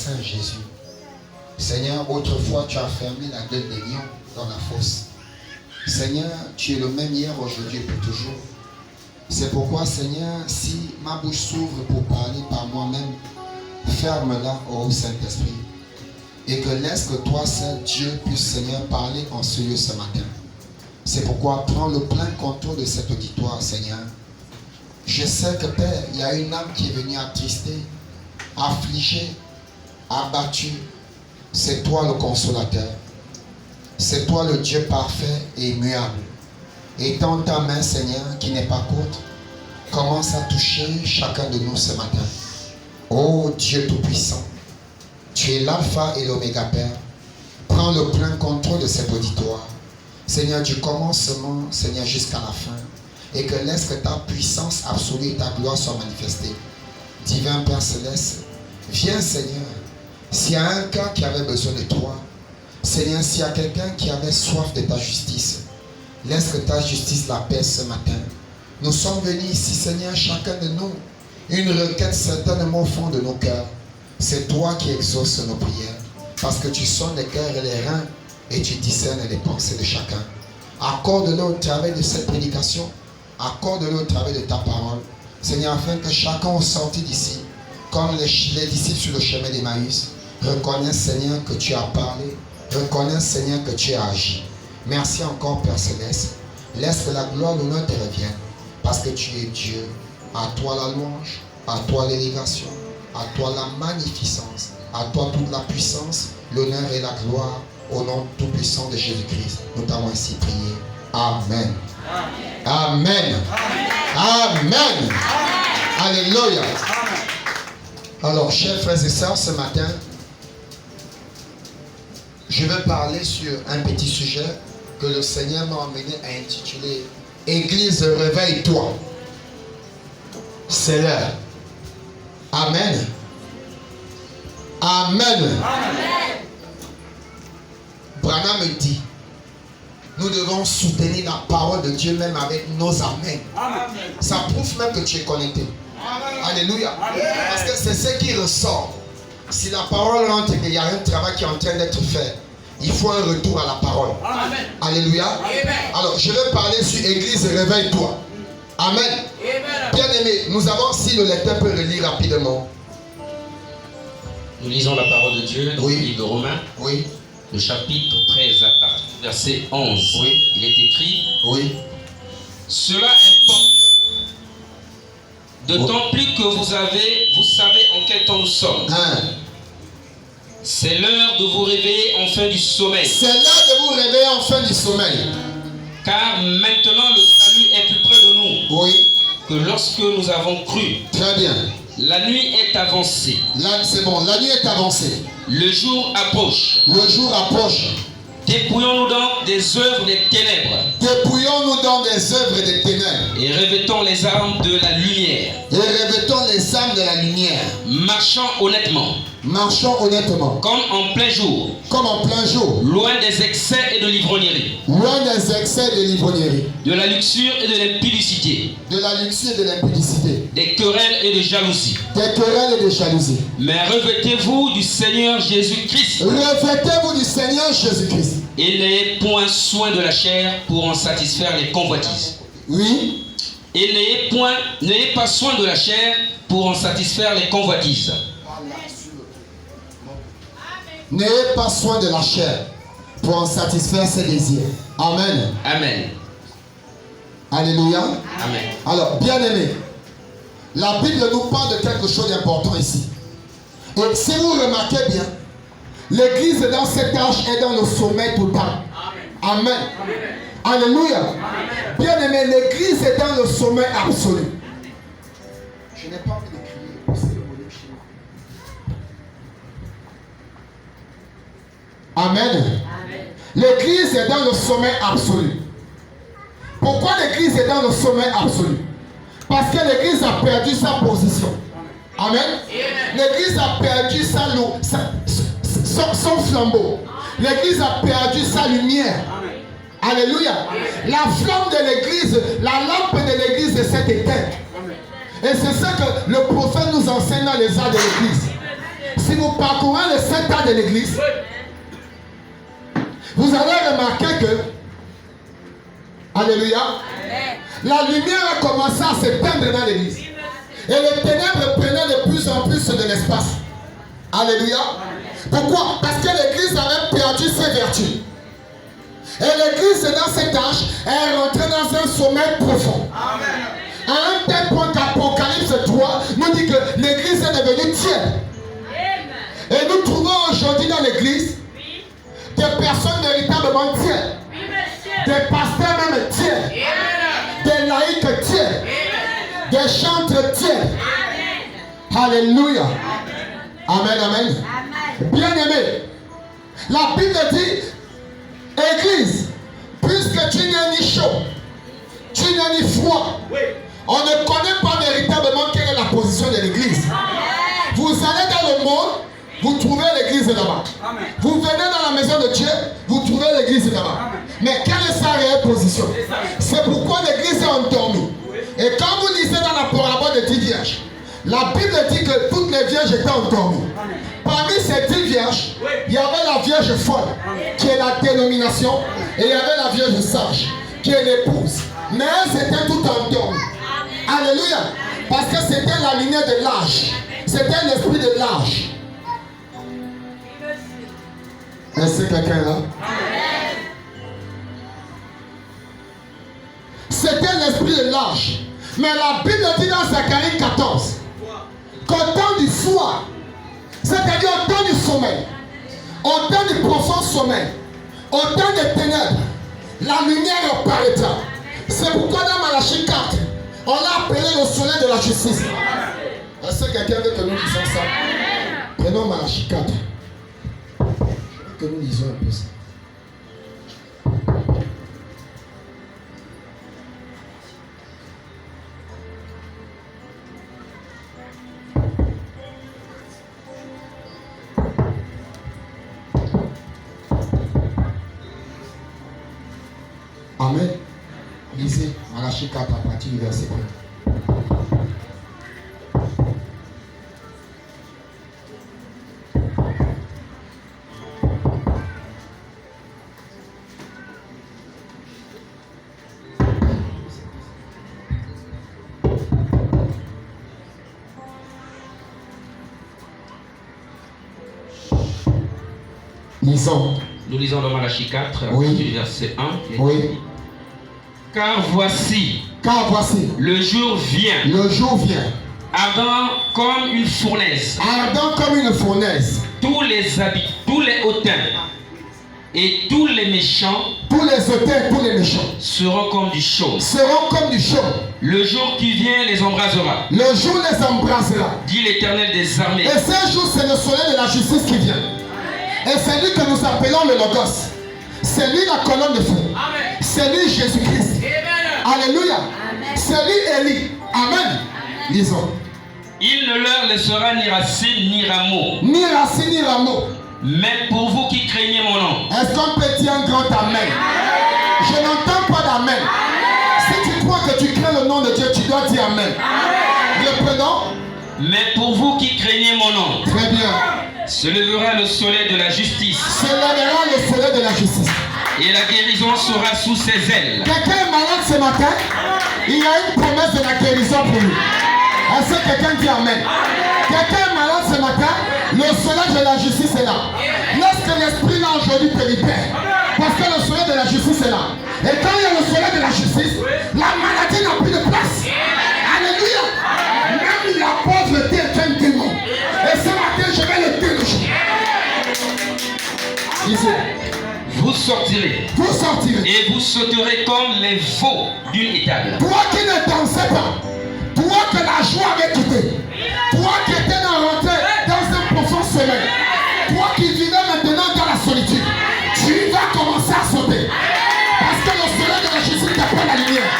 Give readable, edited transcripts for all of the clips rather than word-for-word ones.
Saint Jésus. Seigneur, autrefois tu as fermé la gueule des lions dans la fosse. Seigneur, tu es le même hier, aujourd'hui et pour toujours. C'est pourquoi, Seigneur, si ma bouche s'ouvre pour parler par moi-même, ferme-la, ô Saint-Esprit. Et que laisse que toi seul, Dieu, puisse, Seigneur, parler en ce lieu ce matin. C'est pourquoi prends le plein contrôle de cet auditoire, Seigneur. Je sais que, Père, il y a une âme qui est venue attristée, affligée, abattue. C'est toi le consolateur. C'est toi le Dieu parfait et immuable. Étends ta main, Seigneur, qui n'est pas courte, commence à toucher chacun de nous ce matin. Ô Dieu Tout-Puissant, tu es l'alpha et l'oméga, Père. Prends le plein contrôle de cet auditoire. Seigneur, du commencement, Seigneur, jusqu'à la fin. Et que laisse que ta puissance absolue et ta gloire soient manifestées. Divin Père Céleste, viens, Seigneur. S'il y a un cas qui avait besoin de toi, Seigneur, s'il y a quelqu'un qui avait soif de ta justice, laisse que ta justice l'apaise ce matin. Nous sommes venus ici, Seigneur, chacun de nous, une requête certainement au fond de nos cœurs. C'est toi qui exauces nos prières, parce que tu sondes les cœurs et les reins, et tu discernes les pensées de chacun. Accorde-le au travers de cette prédication, accorde-le au travers de ta parole, Seigneur, afin que chacun au sorti d'ici, comme les disciples sur le chemin d'Emmaüs, reconnaisse, Seigneur, que tu as parlé, reconnaisse, Seigneur, que tu as agi. Merci encore, Père Céleste. Laisse que la gloire, l'honneur te revienne, parce que tu es Dieu. À toi la louange, à toi l'élévation, à toi la magnificence, à toi toute la puissance, l'honneur et la gloire, au nom tout-puissant de Jésus-Christ. Nous t'avons ainsi prié. Amen. Amen. Amen. Amen. Alléluia. Alors, chers frères et sœurs, ce matin, je vais parler sur un petit sujet que le Seigneur m'a emmené à intituler « Église, réveille-toi ». C'est l'heure. Amen. Amen. Branham me dit, nous devons soutenir la parole de Dieu même avec nos amens. Ça prouve même que tu es connecté. Alléluia. Parce que c'est ce qui ressort. Si la parole rentre et qu'il y a un travail qui est en train d'être fait, il faut un retour à la parole. Amen. Alléluia. Amen. Alors, je vais parler sur Église, réveille-toi. Amen. Bien-aimé, nous avons, si le lecteur peut relire rapidement. Nous lisons la parole de Dieu dans le livre de Romains. Oui. Le chapitre 13 à partir du verset 11. Oui. Il est écrit. Oui. Cela importe. D'autant plus que vous savez en quel temps nous sommes. C'est l'heure de vous réveiller enfin du sommeil. C'est l'heure de vous réveiller enfin du sommeil. Car maintenant le salut est plus près de nous. Oui. Que lorsque nous avons cru. Très bien. La nuit est avancée. Là, c'est bon, la nuit est avancée. Le jour approche. Le jour approche. Dépouillons-nous donc des œuvres des ténèbres. Dépouillons-nous donc des œuvres des ténèbres. Et revêtons les armes de la lumière. Et revêtons les armes de la lumière. Marchons honnêtement. Marchons honnêtement. Comme en plein jour. Comme en plein jour. Loin des excès et de l'ivrognerie. Loin des excès et de l'ivrognerie. De la luxure et de l'impudicité. De la luxure et de l'impudicité. Des querelles et de jalousie. Des querelles et de jalousie. Mais revêtez-vous du Seigneur Jésus-Christ. Revêtez-vous du Seigneur Jésus-Christ. Et n'ayez point soin de la chair pour en satisfaire les convoitises. Oui. Et n'ayez pas soin de la chair pour en satisfaire les convoitises. N'ayez pas soin de la chair pour en satisfaire ses désirs. Amen. Amen. Alléluia. Amen. Alors, bien-aimés, la Bible nous parle de quelque chose d'important ici. Et si vous remarquez bien, l'église dans cet âge est dans le sommeil total. Amen. Amen. Alléluia. Bien-aimé, l'église est dans le sommeil absolu. Je n'ai pas envie de crier. C'est le volume chez moi. Amen. L'église est dans le sommeil absolu. Pourquoi l'église est dans le sommeil absolu? Parce que l'église a perdu sa position. Amen. L'église a perdu son flambeau. L'église a perdu sa lumière. Alléluia. La flamme de l'église, la lampe de l'église s'est éteinte. Et c'est ça que le prophète nous enseigne dans les arts de l'église. Si vous parcourez le 7 ans de l'église, vous allez remarquer que, alléluia, la lumière a commencé à s'éteindre dans l'église. Et les ténèbres prenaient de plus en plus de l'espace. Alléluia. Pourquoi? Parce que l'église avait perdu ses vertus. Et l'église, dans cet âge, est rentrée dans un sommeil profond. Amen. À un tel point qu'Apocalypse 3 nous dit que l'église est devenue tiède. Et nous trouvons aujourd'hui dans l'église des personnes véritablement tièdes. Des pasteurs même tièdes. Des laïcs tièdes. Des chantres tièdes. Alléluia. Amen, amen. Bien aimé, la Bible dit, Église, puisque tu n'es ni chaud, tu n'es ni froid, on ne connaît pas véritablement quelle est la position de l'église. Vous allez dans le monde, vous trouvez l'église là-bas. Vous venez dans la maison de Dieu, vous trouvez l'église là-bas. Mais quelle est sa réelle position? C'est pourquoi l'église est endormie. Et quand vous lisez dans la parabole des 10 vierges, la Bible dit que toutes les vierges étaient endormies. Parmi ces 10 vierges, il y avait la vierge folle, qui est la dénomination, et il y avait la vierge sage, qui est l'épouse. Mais elles étaient toutes endormies. Alléluia. Parce que c'était la lignée de l'âge. C'était l'esprit de l'âge. Est-ce que quelqu'un est là? C'était l'esprit de l'âge. Mais la Bible dit dans Zacharie 14 qu'au temps du soir, c'est-à-dire au temps du sommeil, au temps du profond sommeil, au temps des ténèbres, la lumière apparaîtra. C'est pourquoi dans Malachie 4, on l'a appelé le soleil de la justice. Est-ce que quelqu'un veut que nous lisions ça? Prenons Malachie 4. Je veux que nous lisions un peu ça. Amen. Lisez Malachie 4 à partir du verset 1. Lisons. Nous lisons dans Malachie 4, Oui. verset 1. Oui. Car voici, le jour vient, ardent comme une fournaise, tous les hautains et tous les méchants seront comme du chaume. Le jour qui vient les embrasera, dit l'Éternel des armées. Et ce jour, c'est le soleil de la justice qui vient. Et c'est lui que nous appelons le Logos. C'est lui la colonne de feu. C'est lui Jésus-Christ. Alléluia. C'est lui Élie. Amen. Lisons. Il ne leur laissera ni racine ni rameau. Mais pour vous qui craignez mon nom. Est-ce qu'on peut dire un grand Amen? Je n'entends pas d'Amen. Si tu crois que tu crains le nom de Dieu, tu dois dire Amen. Reprenons. Mais pour vous qui craignez mon nom. Très bien. Se lèvera le soleil de la justice. Et la guérison sera sous ses ailes. Quelqu'un est malade ce matin? Il y a une promesse de la guérison pour lui. Est-ce que quelqu'un dit Amen? Quelqu'un est malade ce matin? Le soleil de la justice est là. Lorsque l'esprit là aujourd'hui te libère, parce que le soleil de la justice est là. Et quand il y a le soleil de la justice, la maladie n'a plus de place. Alléluia. Même la pauvreté est un démon. Et ce matin, je vais le déloger. Vous sortirez. Et vous sauterez comme les veaux d'une étable. Toi qui ne dansais pas, toi que la joie avait quitté, toi qui étais rentré dans un profond sommeil, toi qui vivais maintenant dans la solitude, tu vas commencer à sauter. Parce que le soleil de la justice t'appelle la lumière.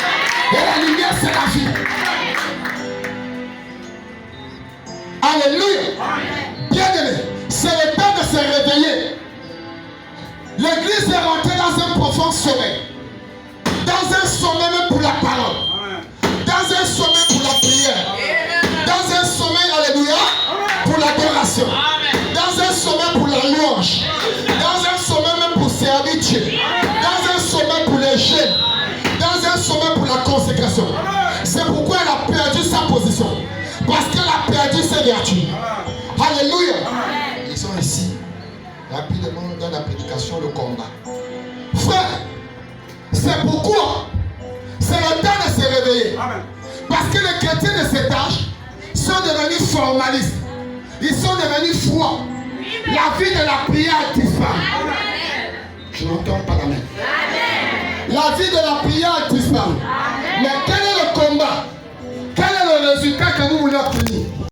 Et la lumière, c'est la vie. Alléluia. Bien aimé, c'est le temps de se réveiller. L'église est rentrée dans un profond sommeil. Dans un sommeil même pour la parole. Dans un sommeil pour la prière. Dans un sommeil, alléluia, pour l'adoration. vertus. Alléluia. Ils sont ici. Rapidement dans la prédication, le combat. Frère, c'est pourquoi c'est le temps de se réveiller. Parce que les chrétiens de cet âge sont devenus formalistes. Ils sont devenus froids. La vie de la prière disparaît. Je n'entends pas la main. La vie de la prière disparaît. Mais quelle